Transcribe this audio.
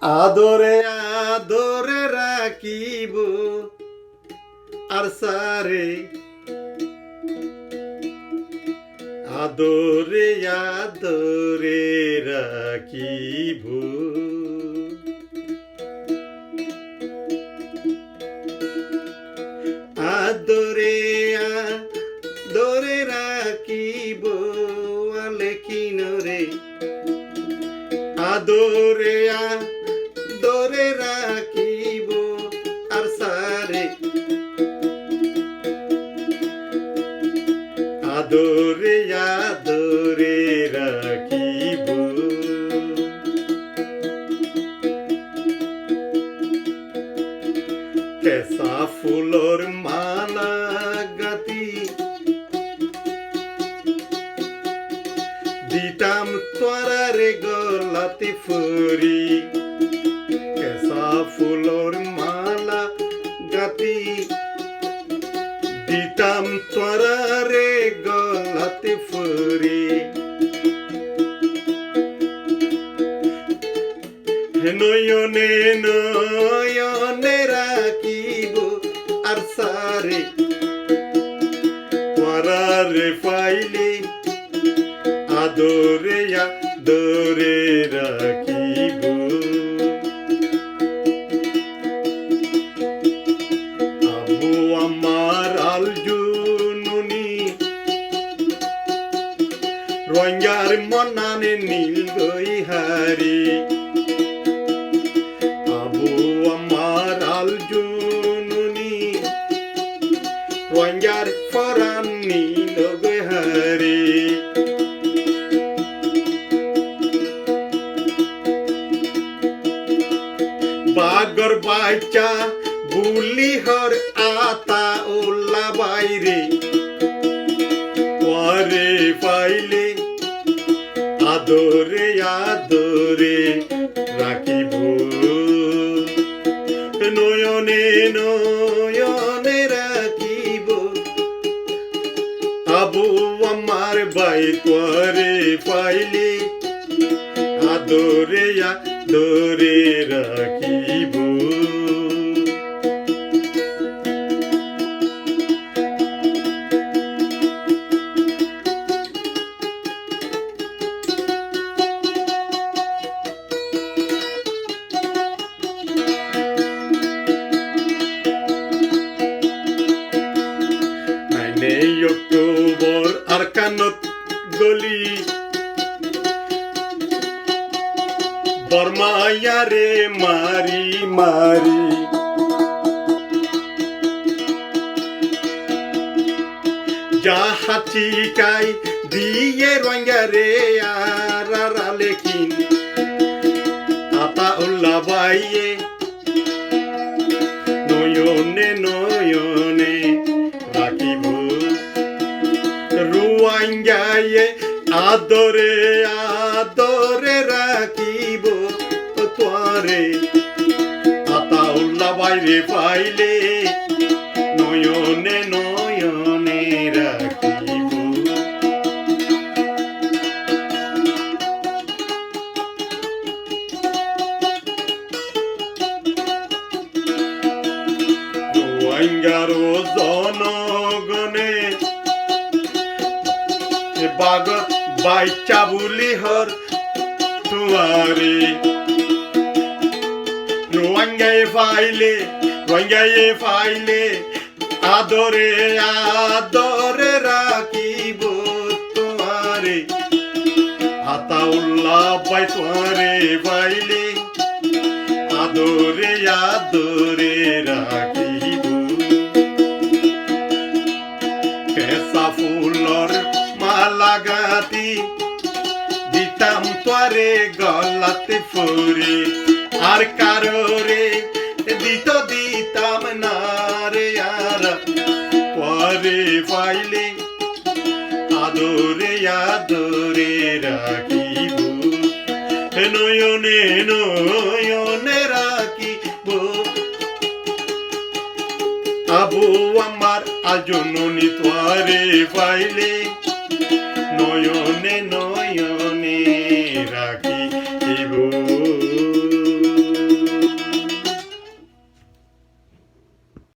আদরে আদরে রাখিব আর সারে আদরে আদরে রাখিব আদরে আদরে রাখিব আলেখিনরে আদরে আদরে রাখিব আর সারে আদরে আদরে রাখিব কেঁচা ফুলৰ মালা গাঁথি দিতাম তোৰাৰে গলাতে ফুৰি কেঁচা ফুলৰ মালা গাঁথি দিতাম তোৰাৰে গলাতে ফুৰি নয়নে নয়নে রাখিব আর সারে তোরারে পাইলে আদরে আদরে রাখিব আবু আমার আলজুনুনি রঙার মনানে নীল গই হারি আবু আমার আলজুনুনি রঙার ফরান নীল গই হারি বাগর বাচ্চা বুলিহর আতা ওল্লা বাইরে তোরে পাইলে আদরে আদরে রাখিব নয়নে নয়নে রাখিব আবু আমার বাই তোরে পাইলে আদরে আদরে রাখিব অক্টোবর আর কানত গলি বর্মায়ারে মারি মারি যা হাতি কাই দিয়ে রঙারে আর লেখিন আতা উল্লা বাইয়ে নয়নে নয়নে রাখিব রুয়াঙ্গায়ে আদরে আদরে রাখিব তোরে আতাউল্লা বাইরে পাইলে নয়নে নয়নে রাখিব রুয়াঙ্গারো জনগণে বাগর বাইচা বুলিহর তুয়ারে রঙায়ে পাইলে আদরে আদরে রাখিব তোমারে আতাউল্লা বাই তোরে পাইলে আদরে আদরে রাখিব কেঁচা ফুলৰ মালা গাঁথি দিতাম তোরে গলাতে ফুরি আর কারোরে দিতাম না রে আর তোরে পাইলে আদরে আদরে রাখিব নয়নে নয়নে রাখিব আবু আমার আলজুনুনি তোরে পাইলে নয়নে নয়নে রাখিব।